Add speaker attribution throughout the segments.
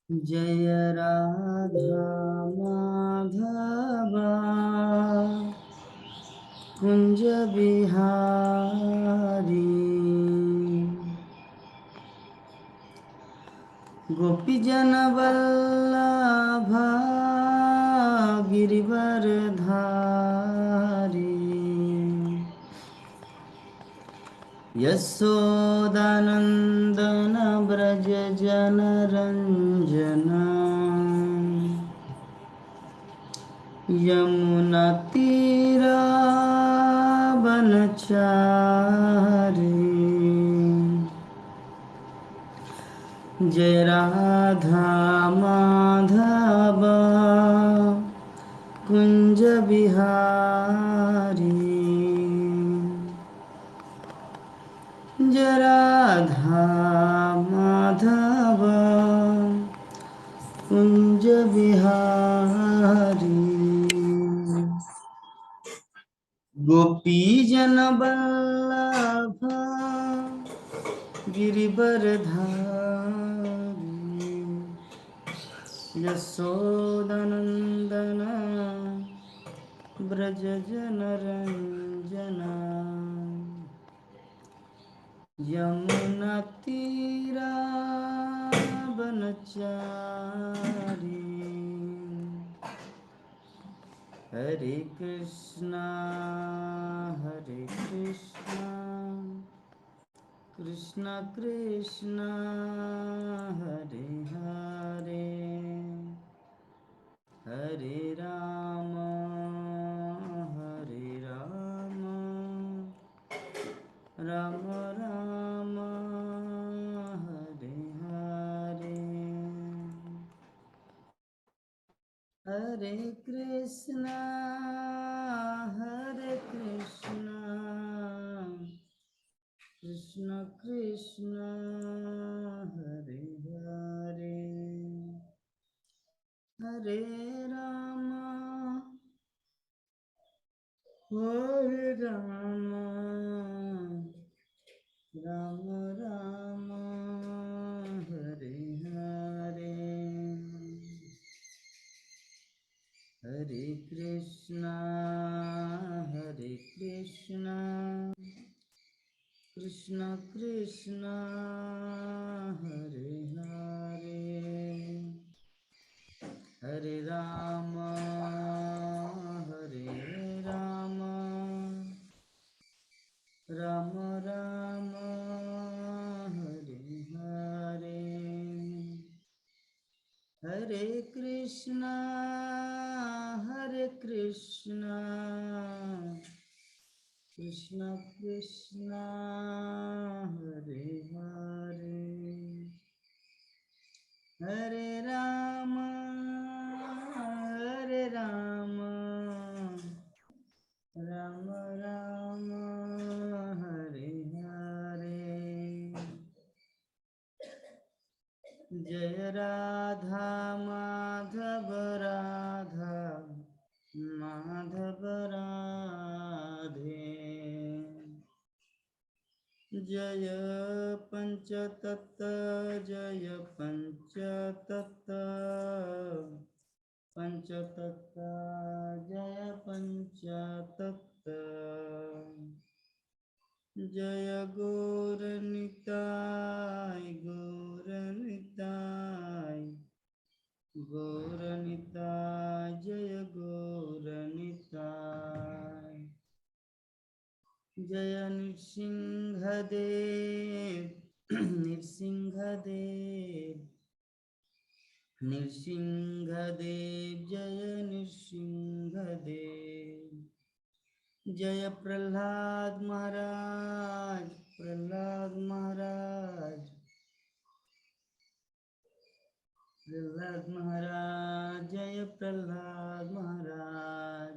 Speaker 1: जय राधा माधव कुंज बिहारी गोपीजन वल्लभ गिरिवरधारी यशोदानंदन ब्रज जनरंजन यमुना तीरावनचारी जय राधा माधव कुंज बिहारी जय राधा माधव कुंज बिहारी गोपी जन वल्लभ गिरिवरधारी यशोदानंदन ब्रज जनरंजना यमुना तीरावनचारी हरे कृष्णा कृष्णा कृष्णा हरे हरे हरे राम राम राम हरे हरे हरे कृष्णा कृष्ण कृष्ण हरे हरे हरे राम राम राम हरे हरे हरे कृष्णा कृष्ण कृष्ण हरे हरे हरे राम राम राम हरे हरे हरे कृष्णा कृष्ण कृष्ण हरे हरे हरे राम राम राम हरे हरे जय राधा माधव राधे जय पंचतत्व जय पंचतत्व जय गौरनिताय जय गौरनिताय जय नृसिंहदेव जय नृसिंहदेव जय प्रहलाद महाराज जय प्रहलाद महाराज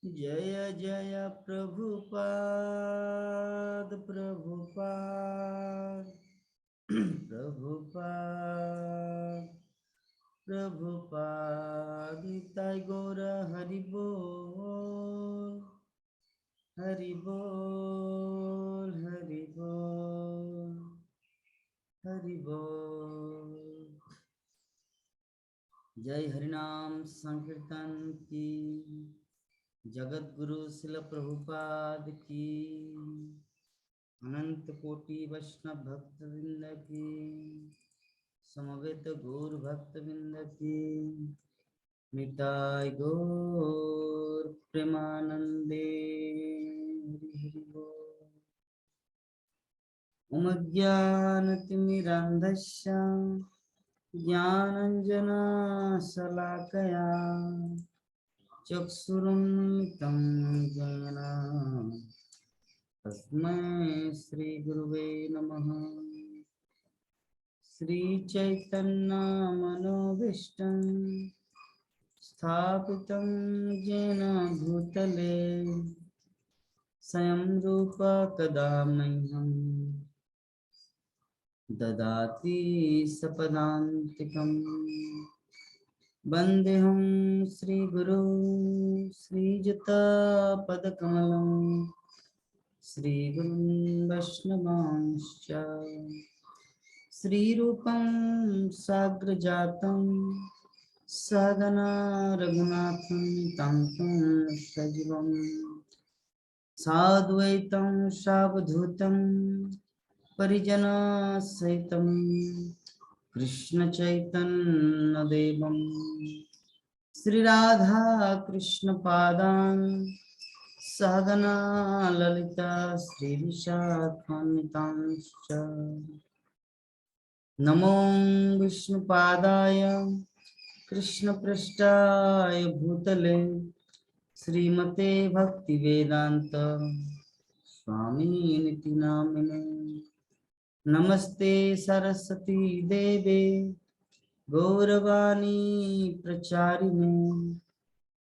Speaker 1: जय जय प्रभुपाद निताय गौर हरि बोल हरि बोल हरि बोल हरि बोल जय हरिनाम संकीर्तन की, जगत गुरु शिल प्रभुपाद की, अनंत कोटि वैष्णव भक्त वृंद की, समवेत गौर भक्त वृंद की, निताय गौर प्रेमानंदे हरि हरि बोल। ओम ज्ञानतिमिरान्धस्य ज्ञानञ्जनशलाकया चक्षुरुन्मिलितं येन तस्मै श्रीगुरुवे नमः। श्रीचैतन्यमनोभीष्टं स्थापितं येन भूतले स्वयं रूप कदा मह्यं ददाति सपदान्तिकम्। वन्देऽहं श्रीगुरु श्रीयुतपदकमलं श्रीगुरुं वैष्णवांश्च श्रीरूपं साग्रजातं सहगना रघुनाथं तं सजीवं साद्वैतं सावधूतं परिजनसहितं कृष्ण चैतन्य देवं श्रीराधा कृष्ण पादान् सहगना ललिता श्रीविशाखान्वितांश्च नमो विष्णुपादाय कृष्णपृष्ठाय भूतले श्रीमते भक्तिवेदांत स्वामिनिति नामिने। नमस्ते सरस्वती देवे गौरवाणी प्रचारिणे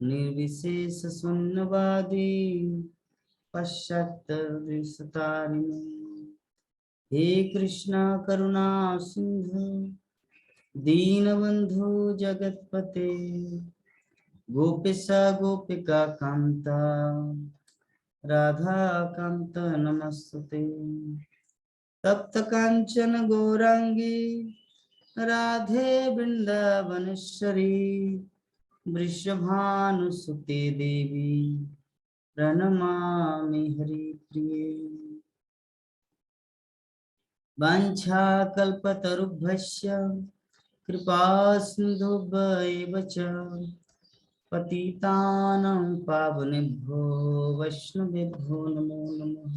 Speaker 1: निर्विशेष शून्यवादी पश्चात्तरतारिणे। हे कृष्णा करुणा सिंधु दीनबंधु जगतपते गोपेश गोपिका कांता राधा कांत नमस्तुते। तप्त कांचन गौरांगी राधे वृंदावनेश्वरी वृषभानुसुते देवी प्रणमामि हरिप्रिये। वाञ्छाकल्पतरुभ्यश्च कृपा सिन्धुभ्येव च पतितानां पावनेभ्यो वैष्णवेभ्यो नमो नमः।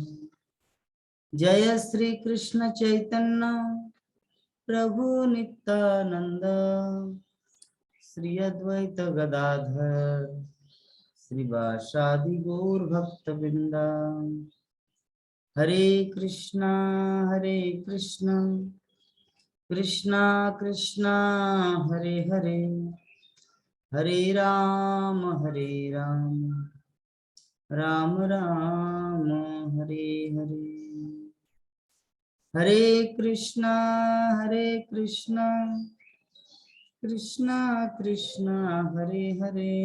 Speaker 1: जय श्री कृष्ण चैतन्य प्रभु नित्यानंद श्री अद्वैत गदाधर श्रीवासादि गौर भक्तवृंद। हरे कृष्णा कृष्णा कृष्णा हरे हरे, हरे राम राम राम हरे हरे। हरे कृष्णा कृष्णा कृष्णा हरे हरे,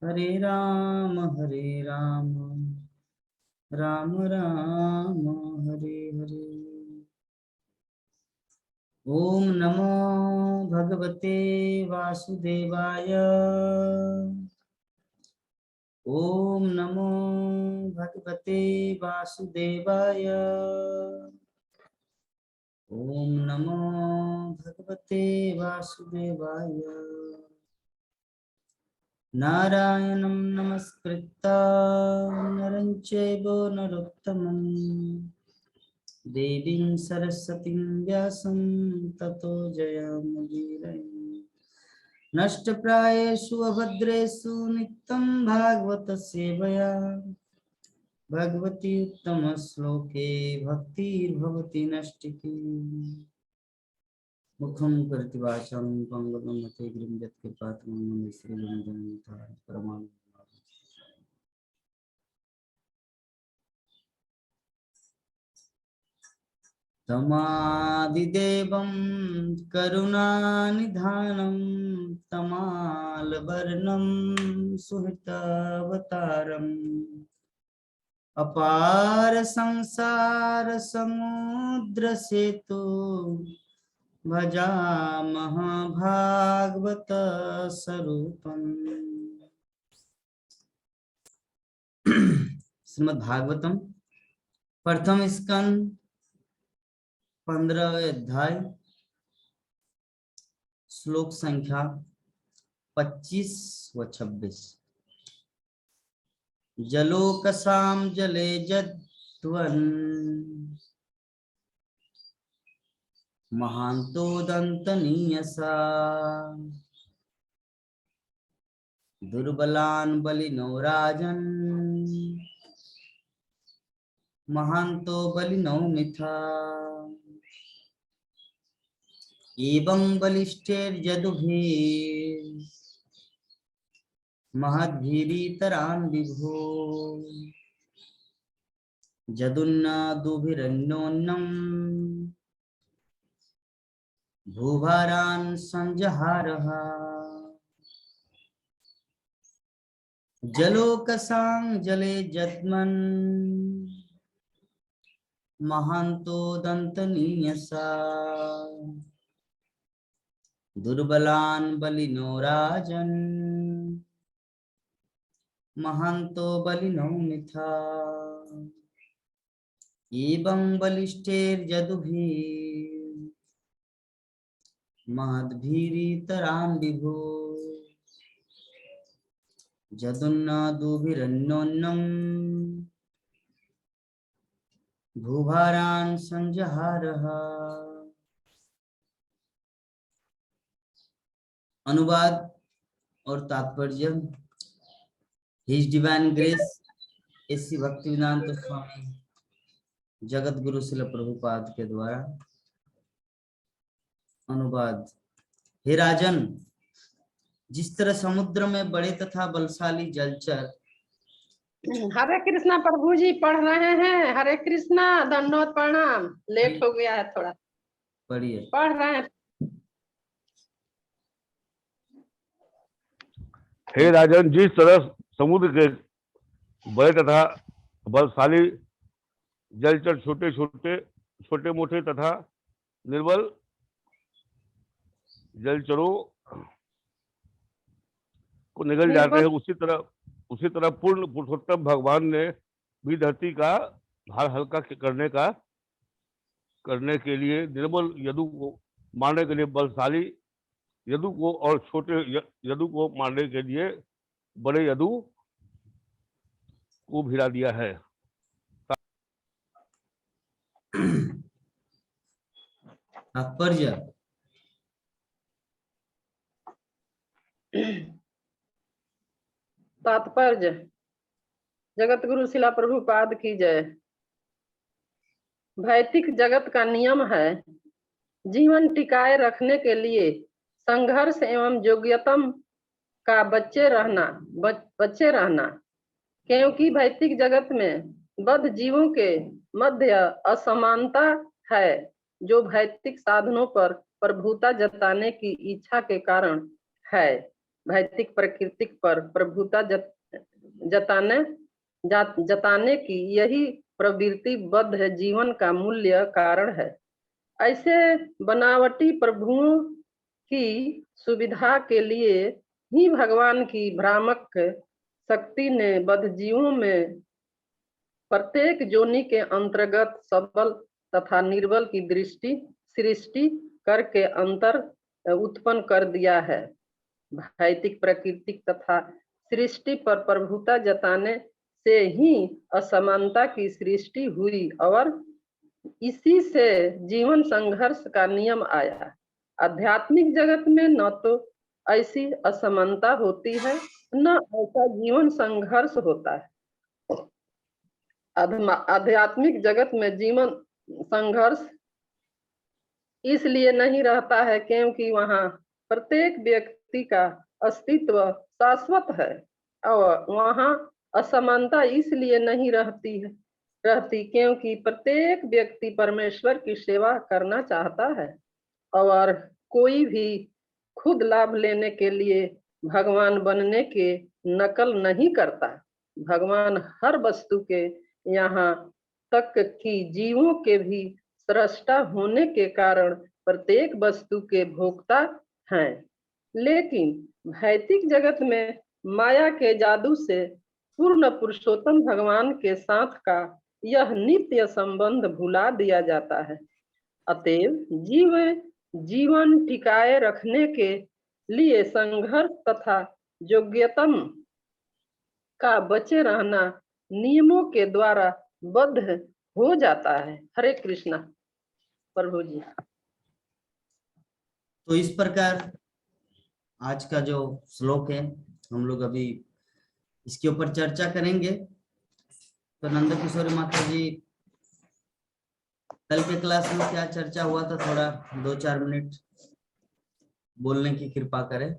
Speaker 1: हरे राम राम राम हरे हरे। ओम नमो भगवते वासुदेवाय, ओम नमो भगवते वासुदेवाय, ओम नमो भगवते वासुदेवाय। नारायणं नमस्कृत्य नरं चैव नरोत्तमं देवीं सरस्वतीं व्यासं ततो जयमुदीरये। नष्टप्रायेषु अभद्रेषु नित्यं भागवत सेवया भगवती उत्तम श्लोके भक्तिर्भवति नष्टिकी। मुखं करोति वाचां पंगुं मते गिरिं यत्कृपातमं वन्दे श्रीगुरुं परमानन्दं। तमादिदेवं करुणानिधानं तमालवर्णं सुहृतावतारम् अपार संसार समुद्र सेतु भजामः भागवत स्वरूपम्। श्रीमद् भागवतम प्रथम स्कंद 15वें अध्याय श्लोक संख्या 25 व 26। जलोकसाम जले जद्वन् महांतो दंतनीयसा दुर्बलान बलिनो राजन् महांतो बलिनो मिथा। एवं बलिष्ठैर्यदुभिः महद्भिरीतरान् विभो जदुन्नादुभिरन्योन्यं भूभारान् संजहारः। जलोकसां जले जद्मन् महान्तो दन्तनीयसा दुर्बलान् बलिनो राजन् महान्तो बलिनो मिथा। एवं बलिष्ठैर्यदुभिः महद्भिरीतरान् विभो जदुन्नादुभिरन्योन्यं भूभारान् संजहारः। अनुवाद और तात्पर्य। His divine grace A C Bhaktivedanta Swami Jagat Guru Srila Prabhupada के द्वारा अनुवाद। हे राजन, जिस तरह समुद्र में बड़े तथा बलशाली जलचर।
Speaker 2: हरे कृष्णा प्रभु जी पढ़ रहे हैं। हरे कृष्णा, दंडोत प्रणाम। लेट हो गया है थोड़ा,
Speaker 1: पढ़िए।
Speaker 2: पढ़ रहे हैं।
Speaker 3: हे राजन, जिस तरह समुद्र के बड़े तथा बलशाली जलचर छोटे मोटे तथा निर्बल जलचरों को निगल जाते हैं, उसी तरह पूर्ण पुरुषोत्तम भगवान ने भी धरती का भार हल्का करने के लिए निर्बल यदु को मारने के लिए बलशाली यदु को और छोटे यदु को मारने के लिए बड़े यदु को भिड़ा दिया है।
Speaker 1: तात्पर्य।
Speaker 2: तात्पर्य। जगत गुरु शिला प्रभुपाद की जय। भौतिक जगत का नियम है जीवन टिकाए रखने के लिए संघर्ष एवं योग्यतम का बच्चे रहना, क्योंकि भौतिक जगत में बद्ध जीवों के मध्य असमानता है जो भौतिक साधनों पर प्रभुता जताने की इच्छा के कारण है। भौतिक प्रकृति पर प्रभुता जताने की यही प्रवृत्ति बद्ध जीवन का मूल्य कारण है। ऐसे बनावटी प्रभुओं की सुविधा के लिए ही भगवान की भ्रामक शक्ति ने बद्ध जीवों में प्रत्येक जोनि के अंतर्गत सबल तथा निर्बल की सृष्टि करके अंतर उत्पन्न कर दिया है। भौतिक प्रकृति तथा सृष्टि पर प्रभुता जताने से ही असमानता की सृष्टि हुई और इसी से जीवन संघर्ष का नियम आया। आध्यात्मिक जगत में न तो ऐसी असमानता होती है न ऐसा जीवन संघर्ष होता है। आध्यात्मिक जगत में जीवन संघर्ष इसलिए नहीं रहता है क्योंकि वहाँ प्रत्येक व्यक्ति का अस्तित्व शाश्वत है और वहाँ असमानता इसलिए नहीं रहती क्योंकि प्रत्येक व्यक्ति परमेश्वर की सेवा करना चाहता है और कोई भी खुद लाभ लेने के लिए भगवान बनने के नकल नहीं करता। भगवान हर वस्तु के यहाँ तक कि जीवों के भी सृष्टा होने के कारण प्रत्येक वस्तु के भोक्ता हैं, लेकिन भौतिक जगत में माया के जादू से पूर्ण पुरुषोत्तम भगवान के साथ का यह नित्य संबंध भुला दिया जाता है। अतएव जीवन टिकाए रखने के लिए संघर्ष तथा योग्यतम का बचे रहना नियमों के द्वारा बद्ध हो जाता है। हरे कृष्णा प्रभु जी।
Speaker 1: तो इस प्रकार आज का जो श्लोक है हम लोग अभी इसके ऊपर चर्चा करेंगे। तो नंद किशोरी माता जी कल के क्लास में क्या चर्चा हुआ था, थोड़ा 2-4 मिनट बोलने की कृपा करें।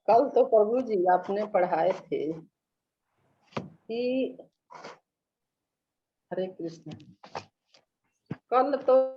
Speaker 2: कल तो प्रभु जी आपने पढ़ाए थे कि हरे कृष्ण, कल तो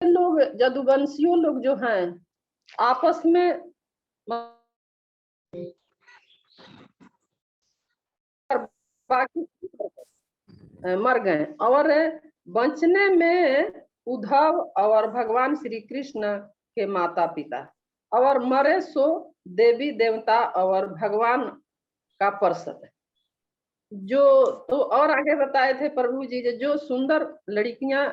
Speaker 2: लोग जदुवंशियों लोग जो हैं आपस में बाकी मर गए और बचने में उद्धव और भगवान श्री कृष्ण के माता पिता, और मरे सो देवी देवता और भगवान का पार्षद। जो तो और आगे बताए थे प्रभु जी, जो सुंदर लड़कियां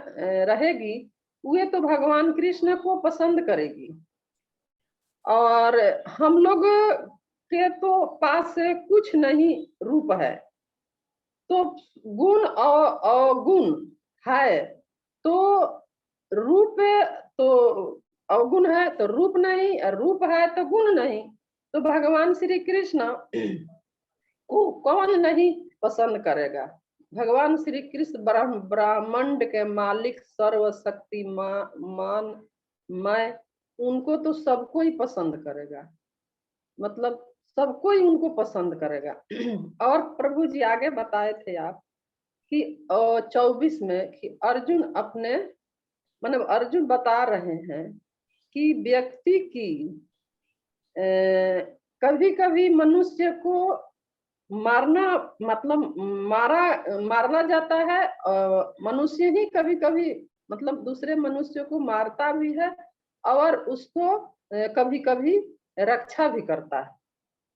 Speaker 2: रहेगी वे तो भगवान कृष्ण को पसंद करेगी, और हम लोग के तो पास कुछ नहीं रूप है, तो गुण और अवगुण है, तो रूप तो अवगुण है तो रूप नहीं, और रूप है तो गुण नहीं। तो भगवान श्री कृष्ण को कौन नहीं पसंद करेगा। भगवान श्री कृष्ण ब्रह्मांड के मालिक सर्वशक्तिमान मैं, उनको तो सबको ही पसंद करेगा, मतलब सबको ही उनको पसंद करेगा। और प्रभु जी आगे बताए थे आप कि 24 में कि अर्जुन अपने मतलब अर्जुन बता रहे हैं कि व्यक्ति की कभी कभी मनुष्य को मारना मतलब मारना जाता है, मनुष्य ही कभी कभी मतलब दूसरे मनुष्य को मारता भी है और उसको कभी कभी रक्षा भी करता है।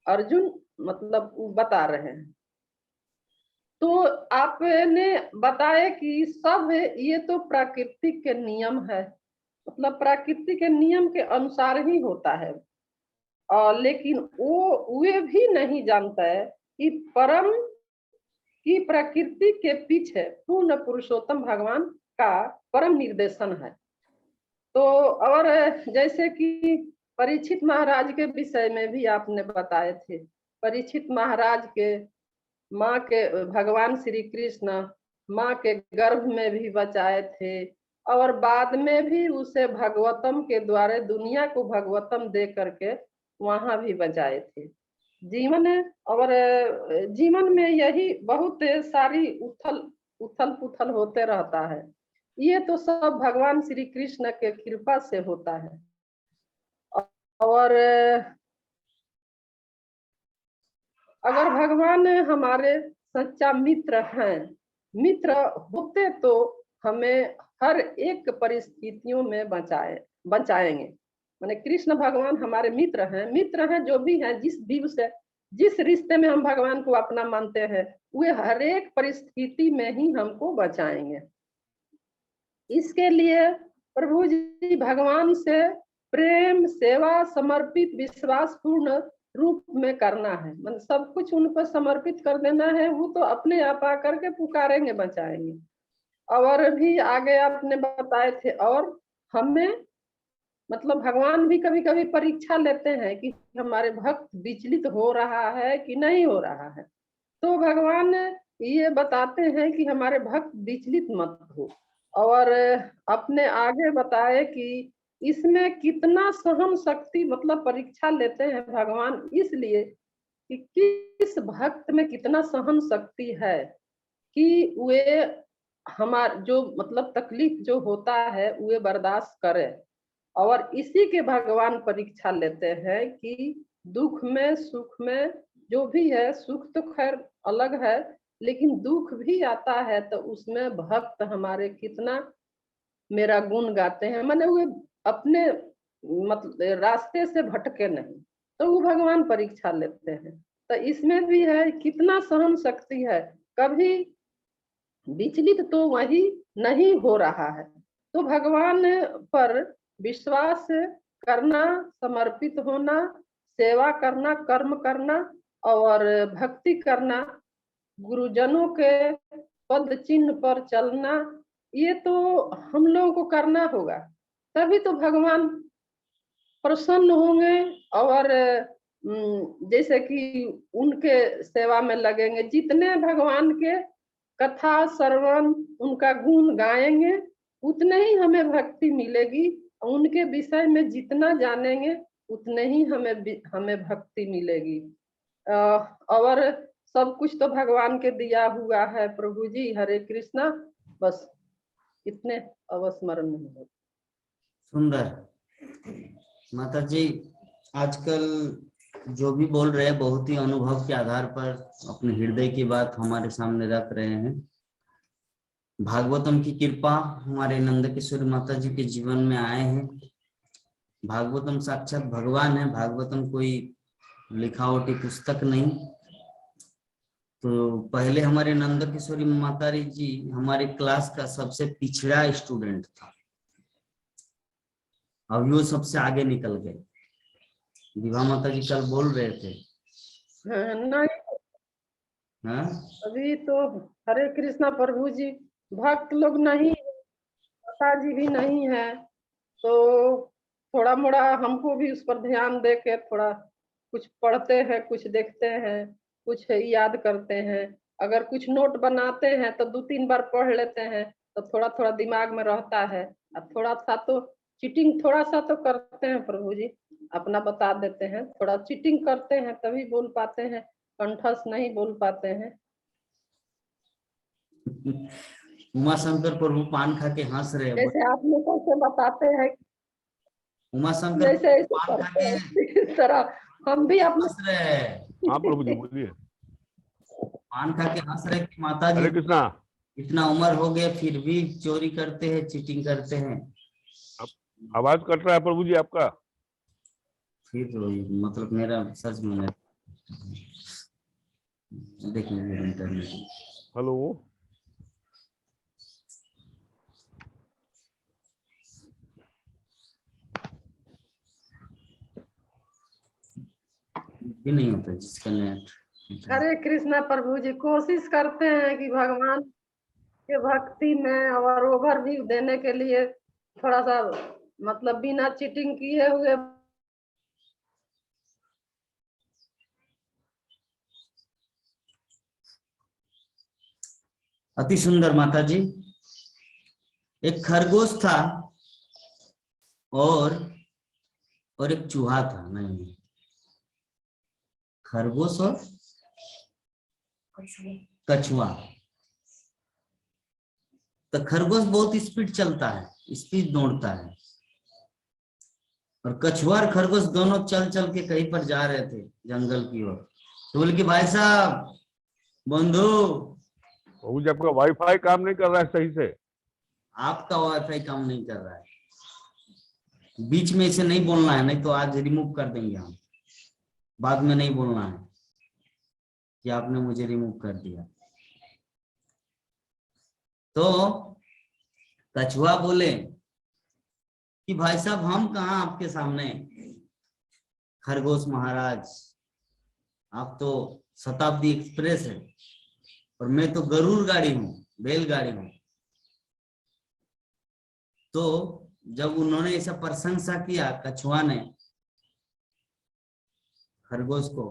Speaker 2: अर्जुन मतलब बता रहे हैं। तो आपने बताया कि सब ये तो प्राकृतिक के नियम है, मतलब प्रकृति के नियम के अनुसार ही होता है, लेकिन वे भी नहीं जानता है कि परम की प्रकृति के पीछे पूर्ण पुरुषोत्तम भगवान का परम निर्देशन है। तो और जैसे कि परीक्षित महाराज के विषय में भी आपने बताए थे, परीक्षित महाराज के माँ के भगवान श्री कृष्ण माँ के गर्भ में भी बचाए थे, और बाद में भी उसे भगवतम के द्वारा दुनिया को भगवतम दे करके वहां भी बचाए थे। जीवन में यही बहुत सारी उथल पुथल होते रहता है, ये तो सब भगवान श्री कृष्ण के कृपा से होता है। और अगर भगवान हमारे सच्चा मित्र हैं, मित्र होते तो हमें हर एक परिस्थितियों में बचाएंगे। माने कृष्ण भगवान हमारे मित्र हैं जो भी हैं, जिस रिश्ते में हम भगवान को अपना मानते हैं वे हर एक परिस्थिति में ही हमको बचाएंगे। इसके लिए प्रभु जी भगवान से प्रेम सेवा समर्पित विश्वास पूर्ण रूप में करना है, मतलब सब कुछ उन पर समर्पित कर देना है, वो तो अपने आप आकर के पुकारेंगे बचाएंगे। और भी आगे आपने बताए थे, और हमें मतलब भगवान भी कभी कभी परीक्षा लेते हैं कि हमारे भक्त विचलित हो रहा है कि नहीं हो रहा है। तो भगवान ये बताते हैं कि हमारे भक्त विचलित मत हो, और अपने आगे बताए कि इसमें कितना सहन शक्ति मतलब परीक्षा लेते हैं भगवान, इसलिए कि किस भक्त में कितना सहन शक्ति है कि वे हमार जो मतलब तकलीफ जो होता है वे बर्दाश्त करे। और इसी के भगवान परीक्षा लेते हैं कि दुख में सुख में जो भी है, सुख तो खैर अलग है, लेकिन दुख भी आता है तो उसमें भक्त हमारे कितना मेरा गुण गाते हैं, माने वे अपने मतलब रास्ते से भटके नहीं, तो वो भगवान परीक्षा लेते हैं। तो इसमें भी है कितना सहन शक्ति है, कभी विचलित तो वही नहीं हो रहा है। तो भगवान पर विश्वास करना, समर्पित होना, सेवा करना, कर्म करना और भक्ति करना, गुरुजनों के पद चिन्ह पर चलना, ये तो हम लोगों को करना होगा, तभी तो भगवान प्रसन्न होंगे। और जैसे कि उनके सेवा में लगेंगे, जितने भगवान के कथा श्रवण उनका गुण गाएंगे उतने ही हमें भक्ति मिलेगी, उनके विषय में जितना जानेंगे उतने ही हमें भक्ति मिलेगी। और सब कुछ तो भगवान के दिया हुआ है प्रभु जी। हरे कृष्णा, बस इतने अवस्मरण में हो।
Speaker 1: सुंदर माता जी, आजकल जो भी बोल रहे हैं बहुत ही अनुभव के आधार पर अपने हृदय की बात हमारे सामने रख रहे हैं। भागवतम की कृपा हमारे नंद किशोर माता जी के जीवन में आए हैं। भागवतम साक्षात भगवान है, भागवतम कोई लिखावटी पुस्तक नहीं। तो पहले हमारे नंद किशोरी माता जी हमारे क्लास का सबसे पिछड़ा स्टूडेंट था, अब वो सबसे आगे निकल गए। विभा माता जी कल बोल रहे थे।
Speaker 2: नहीं,
Speaker 1: हाँ?
Speaker 2: अभी तो हरे कृष्णा प्रभु जी, भक्त लोग नहीं, माता जी भी नहीं है, तो थोड़ा मोड़ा हमको भी उस पर ध्यान दे के थोड़ा कुछ पढ़ते हैं, कुछ देखते हैं, कुछ याद करते हैं। अगर कुछ नोट बनाते हैं तो 2-3 बार पढ़ लेते हैं तो थोड़ा थोड़ा दिमाग में रहता है। अब थोड़ा सा तो चीटिंग थोड़ा सा तो करते हैं प्रभु जी, अपना बता देते हैं, थोड़ा चीटिंग करते हैं तभी बोल पाते हैं, कंठस्थ नहीं बोल पाते हैं।
Speaker 1: उमा शंकर प्रभु पान खा के हंस रहे हैं।
Speaker 2: जैसे आप लोग कैसे बताते हैं,
Speaker 1: उमा शंकर
Speaker 2: जैसे ऐसे
Speaker 1: पान खा
Speaker 2: करते
Speaker 1: के
Speaker 2: हैं इस तरह हम भी अपने
Speaker 1: हंस रहे हैं।
Speaker 3: हाँ प्रभु जी बोलिए।
Speaker 1: पान खा के हंस रहे कि माता जी
Speaker 3: हरे कृष्णा।
Speaker 1: इतना उम्र हो गया फिर भी चोरी करते हैं, चीटिंग करते हैं।
Speaker 3: आवाज कट रहा है प्रभु जी आपका।
Speaker 1: फिर तो मतलब मेरा सच में देख लीजिए इंटरनेट।
Speaker 3: हेलो,
Speaker 1: भी नहीं होता जिसका नेट।
Speaker 2: हरे कृष्णा प्रभु जी, कोशिश करते हैं कि भगवान के भक्ति में और ओवरव्यू देने के लिए थोड़ा सा मतलब बिना चीटिंग किए हुए।
Speaker 1: अति सुंदर माता जी। एक खरगोश था और एक चूहा था। नहीं, खरगोश और कछुआ। तो खरगोश बहुत स्पीड चलता है, स्पीड दौड़ता है, और कछुआ और खरगोश दोनों चल चल के कहीं पर जा रहे थे जंगल की ओर। तो बोले कि भाई साहब, बंधु,
Speaker 3: प्रभु जी आपका वाईफाई काम नहीं कर रहा है सही से।
Speaker 1: आपका वाईफाई काम नहीं कर रहा है, बीच में इसे नहीं बोलना है, नहीं तो आज रिमूव कर देंगे हम। बाद में नहीं बोलना है कि आपने मुझे रिमूव कर दिया। तो कछुआ बोले कि भाई साहब हम कहाँ आपके सामने। खरगोश महाराज, आप तो शताब्दी एक्सप्रेस है और मैं तो गरुड़ गाड़ी हूँ, बैलगाड़ी हूँ। तो जब उन्होंने ऐसा प्रशंसा किया कछुआ ने खरगोश को,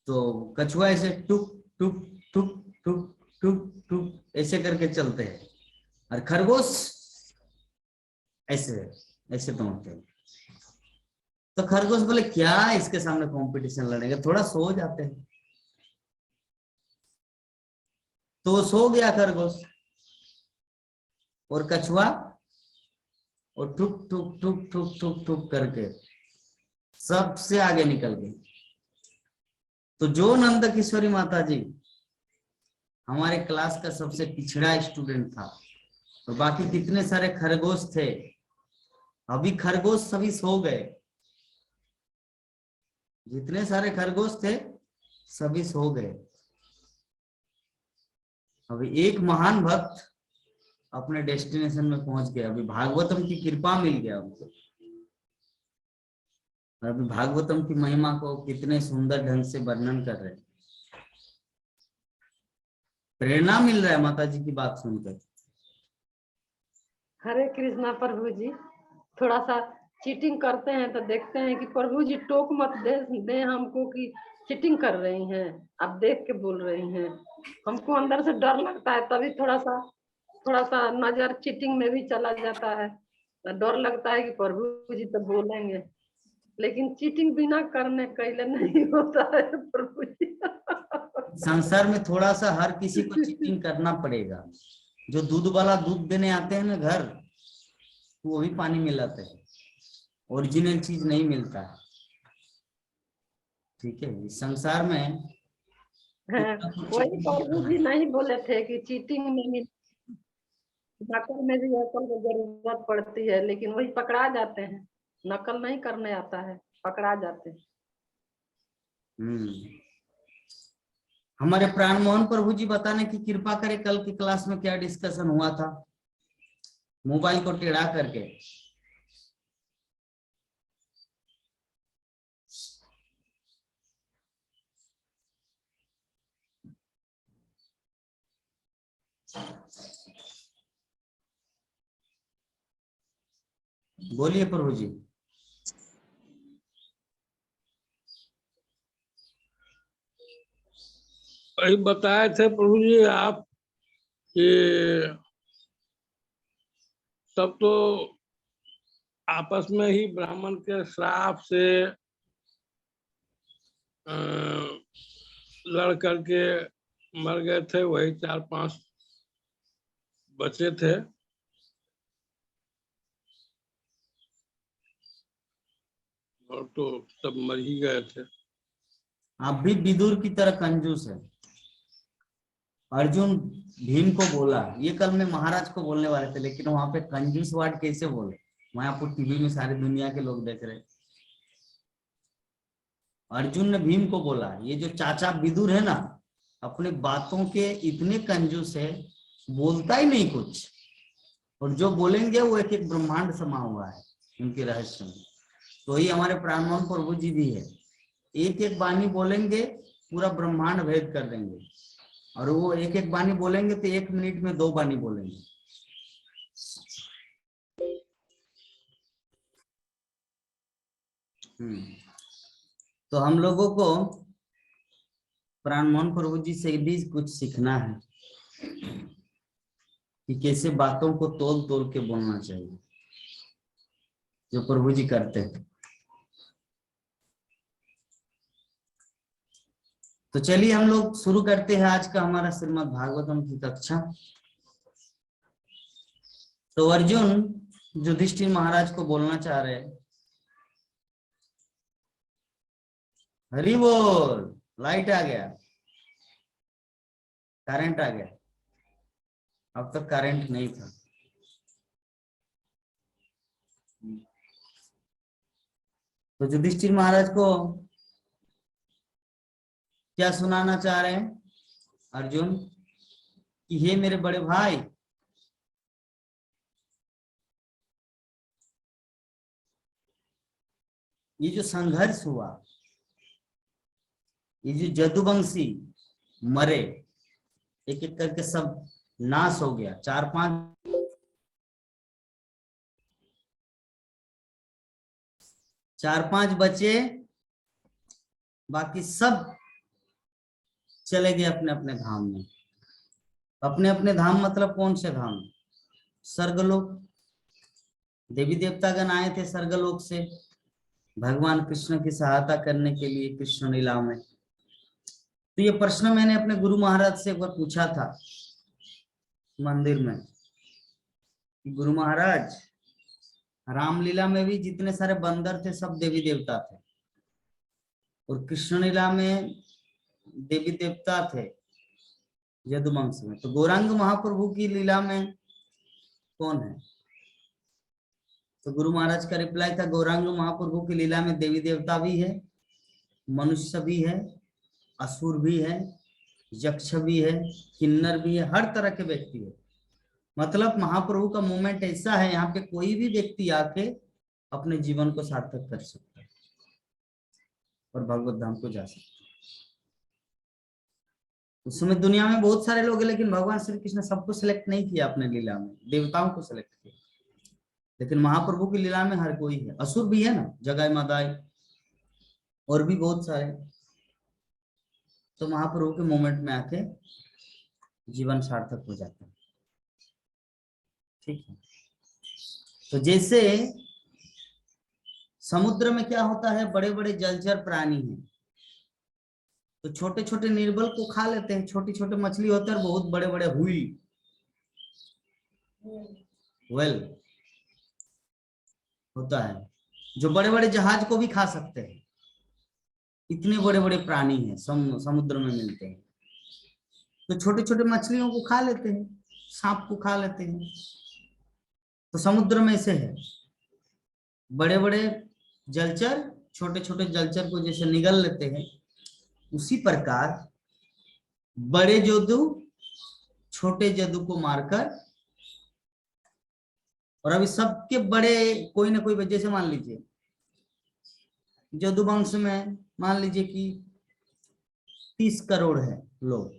Speaker 1: तो कछुआ ऐसे टुक टुक टुक टुक टुक टुक ऐसे करके चलते हैं। और खरगोश ऐसे ऐसे दौड़ते हैं। तो खरगोश बोले क्या इसके सामने कंपटीशन लड़ेंगे, थोड़ा सो जाते हैं। तो सो गया खरगोश, और कछुआ और ठुक ठुक ठुक ठुक ठुक ठुक करके सबसे आगे निकल गई। तो जो नंद किशोरी माता जी हमारे क्लास का सबसे पिछड़ा स्टूडेंट था, और बाकी कितने सारे खरगोश थे, अभी खरगोश सभी सो गए। जितने सारे खरगोश थे सभी सो गए। अभी एक महान भक्त अपने डेस्टिनेशन में पहुंच गया। अभी भागवतम की कृपा मिल गया उनको। अभी भागवतम की महिमा को कितने सुंदर ढंग से वर्णन कर रहे हैं। प्रेरणा मिल रहा है माता जी की बात सुनकर।
Speaker 2: हरे कृष्णा प्रभु जी। थोड़ा सा चीटिंग करते हैं तो देखते हैं कि प्रभु जी टोक मत दे हमको कि चीटिंग कर रही हैं, आप देख के बोल रही हैं। हमको अंदर से डर लगता है, तभी थोड़ा सा नजर चीटिंग में भी चला जाता है। डर लगता है कि प्रभु जी तो बोलेंगे, लेकिन चीटिंग बिना करने कैले नहीं होता है प्रभु जी।
Speaker 1: संसार में थोड़ा सा हर किसी को चीटिंग करना पड़ेगा। जो दूध वाला दूध देने आते हैं ना घर, वो भी पानी मिलाते हैं, ओरिजिनल चीज नहीं मिलता है। ठीक है, इस संसार में
Speaker 2: वही प्रभु जी नहीं बोले थे कि चीटिंग में नकल में भी अकल की जरूरत पड़ती है, लेकिन वही पकड़ा जाते हैं। नकल नहीं करने आता है, पकड़ा जाते हैं।
Speaker 1: हमारे प्राण मोहन प्रभु जी बताने की कृपा करें, कल की क्लास में क्या डिस्कशन हुआ था। मोबाइल को टेढ़ा करके बोलिए प्रभु जी।
Speaker 4: वही बताए थे प्रभु जी आप कि सब तो आपस में ही ब्राह्मण के श्राप से लड़ करके मर गए थे, वही 4-5 बचे थे। और तो सब मर ही गए थे।
Speaker 1: आप भी विदुर की तरह कंजूस है। अर्जुन भीम को बोला, ये कल मैं महाराज को बोलने वाले थे, लेकिन वहां पे कंजूस वर्ड कैसे बोले, वहां आपको टीवी में सारी दुनिया के लोग देख रहे। अर्जुन ने भीम को बोला, ये जो चाचा विदुर है ना, अपने बातों के इतने कंजूस है, बोलता ही नहीं कुछ, और जो बोलेंगे वो एक एक ब्रह्मांड समा हुआ है उनके रहस्य में। तो ही हमारे प्राणमोहन प्रभु जी भी है, एक एक वाणी बोलेंगे पूरा ब्रह्मांड भेद कर देंगे, और वो एक एक वाणी बोलेंगे तो 1 मिनट में 2 वाणी बोलेंगे। तो हम लोगों को प्राणमोहन प्रभु जी से भी कुछ सीखना है कि कैसे बातों को तोल तोल के बोलना चाहिए, जो प्रभु जी करते हैं। तो चलिए हम लोग शुरू करते हैं आज का हमारा श्रीमद् भागवतम की कक्षा। तो अर्जुन युधिष्ठिर महाराज को बोलना चाह रहे हैं, हरि बोल। लाइट आ गया, करंट आ गया, अब तक करंट नहीं था। तो युधिष्ठिर महाराज को क्या सुनाना चाह रहे हैं अर्जुन, कि हे मेरे बड़े भाई, ये जो संघर्ष हुआ, ये जो जदुवंशी मरे, एक एक करके सब नाश हो गया। 4-5 बचे, बाकी सब चले गए अपने अपने धाम में। अपने अपने धाम मतलब कौन से धाम? स्वर्गलोक, देवी देवतागण आए थे स्वर्गलोक से भगवान कृष्ण की सहायता करने के लिए कृष्ण लीला में। तो ये प्रश्न मैंने अपने गुरु महाराज से एक बार पूछा था मंदिर में कि गुरु महाराज, रामलीला में भी जितने सारे बंदर थे सब देवी देवता थे, और कृष्ण लीला में देवी देवता थे यदुवंश में, तो गौरांग महाप्रभु की लीला में कौन है? तो गुरु महाराज का रिप्लाई था, गौरांग महाप्रभु की लीला में देवी देवता भी है, मनुष्य भी है, असुर भी है, यक्ष भी है, किन्नर भी है, हर तरह के व्यक्ति है। मतलब महाप्रभु का मूवमेंट ऐसा है, यहाँ पे कोई भी व्यक्ति आके अपने जीवन को सार्थक कर सकता है और भगवत धाम को जा सकता है। उस समय दुनिया में बहुत सारे लोग हैं, लेकिन भगवान श्री कृष्ण सबको सिलेक्ट नहीं किया अपने लीला में, देवताओं को सिलेक्ट किया। लेकिन महाप्रभु की लीला में हर कोई है, असुर भी है ना, जगाई मादाई और भी बहुत सारे। तो महाप्रभु के मोमेंट में आके जीवन सार्थक हो जाता है। ठीक है। तो जैसे समुद्र में क्या होता है, बड़े बड़े जलचर प्राणी हैं, तो छोटे छोटे निर्बल को खा लेते हैं, छोटी छोटी मछली होते हैं, बहुत बड़े बड़े हुई वेल होता है जो बड़े बड़े जहाज को भी खा सकते हैं। इतने बड़े बड़े प्राणी हैं समुद्र में मिलते हैं। तो छोटे छोटे मछलियों को खा लेते हैं, सांप को खा लेते हैं। तो समुद्र में ऐसे है, बड़े बड़े जलचर छोटे छोटे जलचर को जैसे निगल लेते हैं, उसी प्रकार बड़े जदू छोटे जदू को मारकर, और अभी सबके बड़े कोई ना कोई, जैसे मान लीजिए जदुवंश में मान लीजिए कि 30 करोड़ है लोग,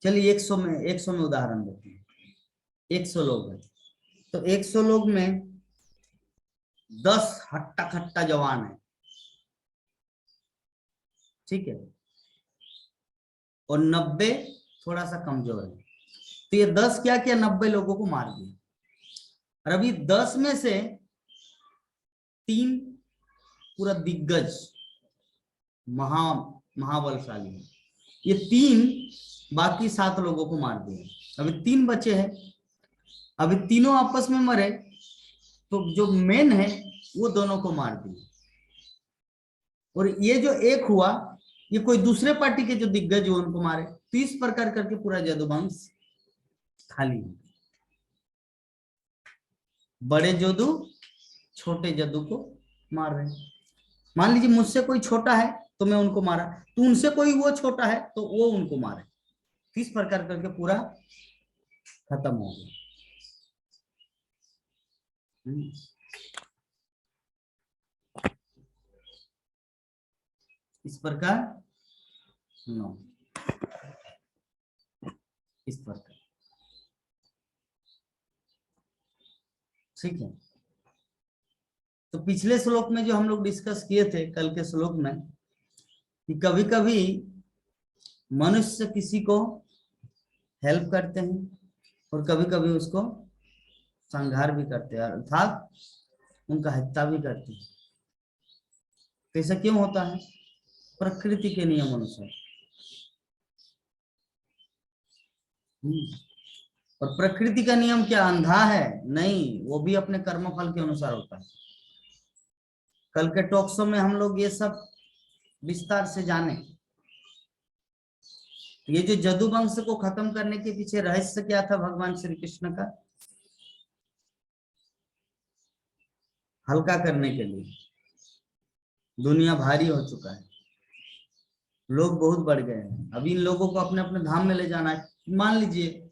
Speaker 1: चलिए 100 में उदाहरण देते हैं, 100 लोग हैं, तो 100 लोग में 10 हट्टा खट्टा जवान है, ठीक है, और 90 थोड़ा सा कमजोर है। तो ये 10 क्या किया, 90 लोगों को मार दिया। और अभी 10 में से 3 पूरा दिग्गज महाबलशाली है, ये 3 बाकी 7 लोगों को मार दिया। अभी 3 बचे हैं, अभी तीनों आपस में मरे, तो जो मेन है वो दोनों को मार दिया। और ये जो एक हुआ, ये कोई दूसरे पार्टी के जो दिग्गज हो उनको मारे। तो इस प्रकार करके पूरा जदुवंश खाली है। बड़े जदू छोटे जदू को मार रहे हैं। मान लीजिए मुझसे कोई छोटा है तो मैं उनको मारा, तो उनसे कोई वो छोटा है तो वो उनको मारे। इस प्रकार करके पूरा खत्म हो गया। इस प्रकार नो, इस प्रकार, ठीक है। तो पिछले श्लोक में जो हम लोग डिस्कस किए थे, कल के श्लोक में, कि कभी कभी मनुष्य किसी को हेल्प करते हैं और कभी कभी उसको संहार भी करते हैं, अर्थात उनका हत्या भी करते हैं। तो ऐसा क्यों होता है? प्रकृति के नियम अनुसार। और प्रकृति का नियम क्या अंधा है? नहीं, वो भी अपने कर्मफल के अनुसार होता है। कल के टॉक शो में हम लोग ये सब विस्तार से जाने। ये जो जदुवंश को खत्म करने के पीछे रहस्य क्या था भगवान श्री कृष्ण का? हल्का करने के लिए। दुनिया भारी हो चुका है, लोग बहुत बढ़ गए हैं, अभी इन लोगों को अपने अपने धाम में ले जाना है। मान लीजिए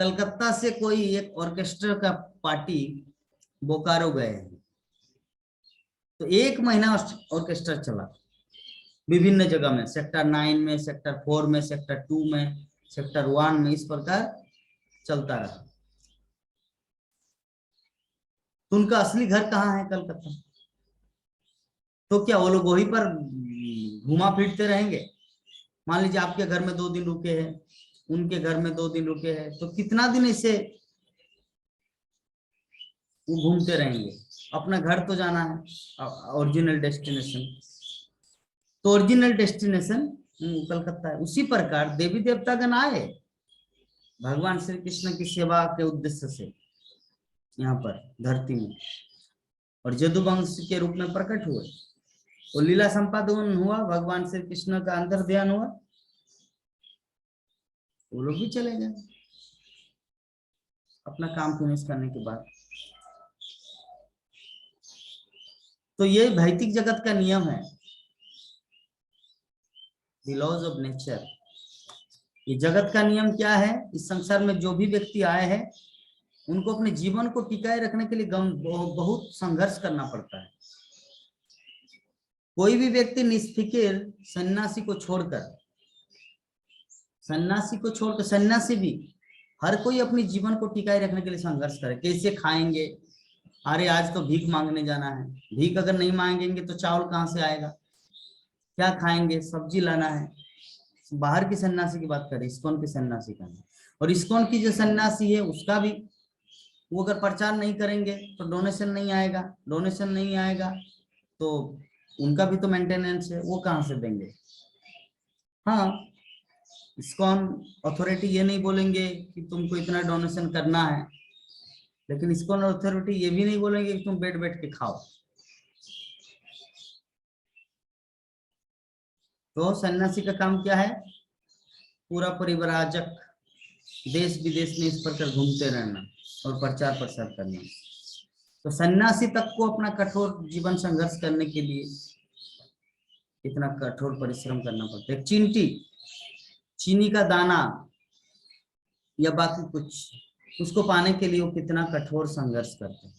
Speaker 1: कलकत्ता से कोई एक ऑर्केस्ट्रा का पार्टी बोकारो गए हैं, तो 1 महीना ऑर्केस्ट्रा चला विभिन्न जगह में, सेक्टर 9 में, सेक्टर 4 में, सेक्टर 2 में, सेक्टर 1 में, इस प्रकार चलता रहा। तो उनका असली घर कहाँ है? कलकत्ता। तो क्या वो लोग वहीं पर घुमा फिरते रहेंगे? मान लीजिए आपके घर में 2 दिन रुके हैं, उनके घर में 2 दिन रुके हैं, तो कितना दिन इसे वो घूमते रहेंगे? अपना घर तो जाना है, ओरिजिनल डेस्टिनेशन। तो ओरिजिनल डेस्टिनेशन कलकत्ता है। उसी प्रकार देवी देवतागण आए भगवान श्री कृष्ण की सेवा के उद्देश्य से यहाँ पर धरती में, और जदुवंश के रूप में प्रकट हुए। वो लीला संपादन हुआ, भगवान श्री कृष्ण का अंतर ध्यान हुआ, वो लोग भी चले गए अपना काम फिनिश करने के बाद। तो ये भौतिक जगत का नियम है, द लॉज ऑफ नेचर। ये जगत का नियम क्या है? इस संसार में जो भी व्यक्ति आए हैं उनको अपने जीवन को टिकाए रखने के लिए बहुत संघर्ष करना पड़ता है। कोई भी व्यक्ति निष्फिक्र सन्यासी को छोड़कर सन्यासी भी हर कोई अपने जीवन को टिकाए रखने के लिए संघर्ष करे। कैसे खाएंगे? अरे आज तो भीख मांगने जाना है, भीख अगर नहीं मांगेंगे तो चावल कहाँ से आएगा? क्या खाएंगे? सब्जी लाना है। बाहर की सन्यासी की बात करें, इस्कॉन के सन्यासी का। और इस्कॉन की जो सन्यासी है उसका भी, वो अगर प्रचार नहीं करेंगे तो डोनेशन नहीं आएगा, तो उनका भी तो मेंटेनेंस है, वो कहाँ से देंगे? हाँ, इस्कॉन अथॉरिटी ये नहीं बोलेंगे कि तुमको इतना डोनेशन करना है, लेकिन इस्कॉन अथॉरिटी ये भी नहीं बोलेंगे कि तुम बैठ के खाओ। तो सन्यासी का काम क्या है? पूरा परिव्राजक देश विदेश में इस प्रकार घूमते रहना और प्रचार प्रसार करना। तो सन्यासी तक को अपना कठोर जीवन संघर्ष करने के लिए इतना कठोर परिश्रम करना पड़ता है। चींटी, चीनी का दाना या बाकी कुछ, उसको पाने के लिए वो कितना कठोर संघर्ष करते हैं,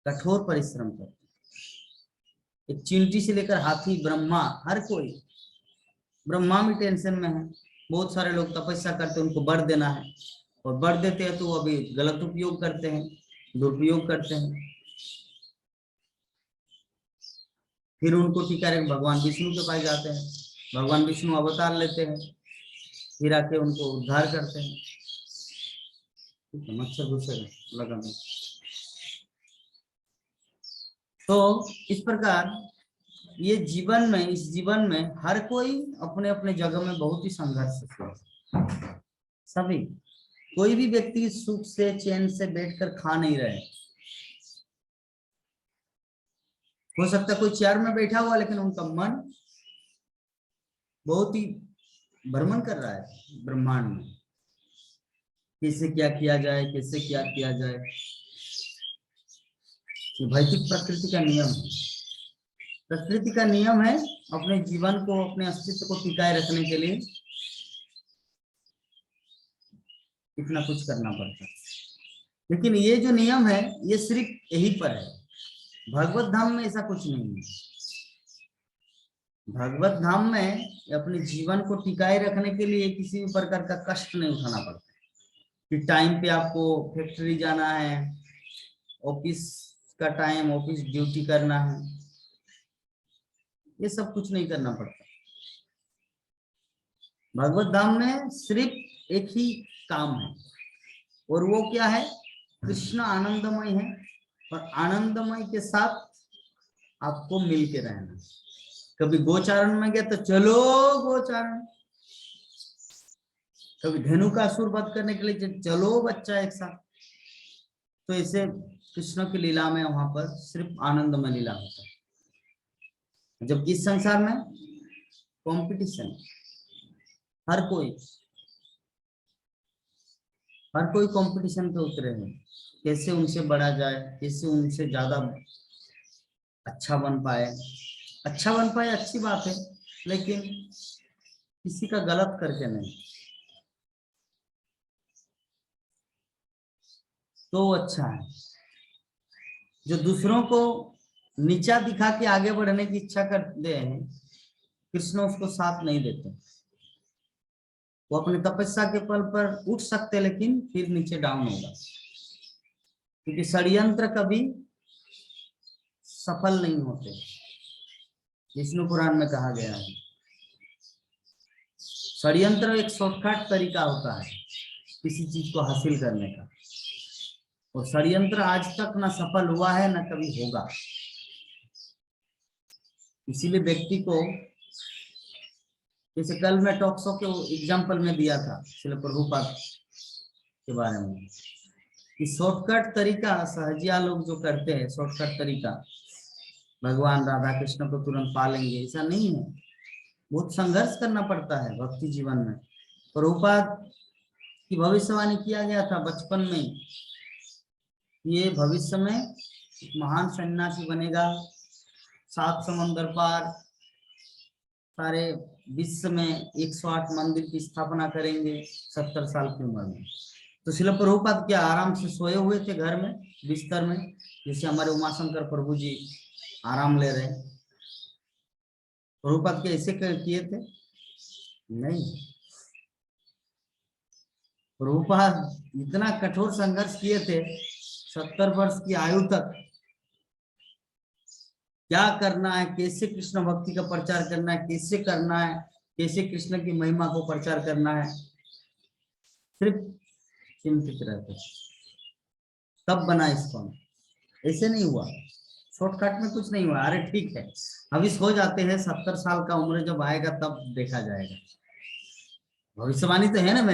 Speaker 1: कठोर परिश्रम करते हैं। एक चींटी से लेकर हाथी, ब्रह्मा, हर कोई। ब्रह्मा भी टेंशन में है। बहुत सारे लोग तपस्या करते हैं, उनको वर देना है, और वर देते हैं तो वो अभी गलत उपयोग करते हैं, दुरुपयोग करते हैं। फिर उनको टीका रख भगवान विष्णु के पास जाते हैं, भगवान विष्णु अवतार लेते हैं, फिर आके उनको उद्धार करते हैं। मच्छर घुसेगा लगा। तो इस प्रकार ये जीवन में, इस जीवन में हर कोई अपने अपने जगह में बहुत ही संघर्ष है। सभी, कोई भी व्यक्ति सुख से चैन से बैठकर खा नहीं रहे। हो सकता है कोई चेयर में बैठा हुआ लेकिन उनका मन बहुत ही भ्रमण कर रहा है ब्रह्मांड में, कैसे क्या किया जाए, कैसे क्या किया जाए। ये भौतिक प्रकृति का नियम है। प्रकृति का नियम है अपने जीवन को, अपने अस्तित्व को टिकाए रखने के लिए इतना कुछ करना पड़ता है। लेकिन ये जो नियम है ये सिर्फ यहीं पर है, भगवत धाम में ऐसा कुछ नहीं है। भगवत धाम में अपने जीवन को टिकाए रखने के लिए किसी भी प्रकार का कष्ट नहीं उठाना पड़ता कि टाइम पे आपको फैक्ट्री जाना है, ऑफिस का टाइम, ऑफिस ड्यूटी करना है, ये सब कुछ नहीं करना पड़ता। भगवत धाम में सिर्फ एक ही काम है, और वो क्या है? कृष्ण आनंदमय है, और आनंदमय के साथ आपको मिल के रहना। कभी गोचारण में गया तो चलो गोचारण, कभी धेनु का असुर वध करने के लिए चलो बच्चा एक साथ। तो ऐसे कृष्ण की लीला में वहां पर सिर्फ आनंदमय लीला होता है। जबकि इस संसार में कंपटीशन, हर कोई कंपटीशन पे उतरे हैं, कैसे उनसे बढ़ा जाए, कैसे उनसे ज्यादा अच्छा बन पाए। अच्छा बन पाए अच्छी बात है, लेकिन किसी का गलत करके नहीं, तो अच्छा है। जो दूसरों को नीचा दिखा के आगे बढ़ने की इच्छा करते हैं, कृष्ण उसको साथ नहीं देते। वो अपने तपस्या के पल पर उठ सकते, लेकिन फिर नीचे डाउन होगा, क्योंकि षड्यंत्र कभी सफल नहीं होते। विष्णु पुराण में कहा गया है षड्यंत्र एक शॉर्टकट तरीका होता है किसी चीज को हासिल करने का, और षड्यंत्र आज तक ना सफल हुआ है ना कभी होगा। इसीलिए व्यक्ति को, जैसे कल मैं टॉक शो के एग्जाम्पल में दिया था श्रील प्रभुपाद के बारे में, कि शॉर्टकट तरीका सहजिया लोग जो करते हैं, शॉर्टकट तरीका भगवान राधा कृष्ण को तुरंत पा लेंगे, ऐसा नहीं है। बहुत संघर्ष करना पड़ता है भक्ति जीवन में। प्रभुपाद की भविष्यवाणी किया गया था बचपन में, ये भविष्य में एक महान सन्यासी बनेगा, 7 समंदर पार सारे विश्व में 108 मंदिर की स्थापना करेंगे 70 साल की उम्र में। तो श्रील प्रभुपाद क्या आराम से सोए हुए थे घर में बिस्तर में, जैसे हमारे उमाशंकर प्रभु जी आराम ले रहे हैं? प्रभुपाद के ऐसे किए थे? नहीं। प्रभुपाद इतना कठोर संघर्ष किए थे 70 वर्ष की आयु तक। क्या करना है, कैसे कृष्ण भक्ति का प्रचार करना है, कैसे करना है, कैसे कृष्ण की महिमा को प्रचार करना है, सिर्फ चिंतित रहते। तब बना इसको, ऐसे नहीं हुआ, शॉर्टकट में कुछ नहीं हुआ। अरे ठीक है, अभी सो जाते हैं, 70 साल का उम्र जब आएगा तब देखा जाएगा। भविष्यवाणी तो है ना।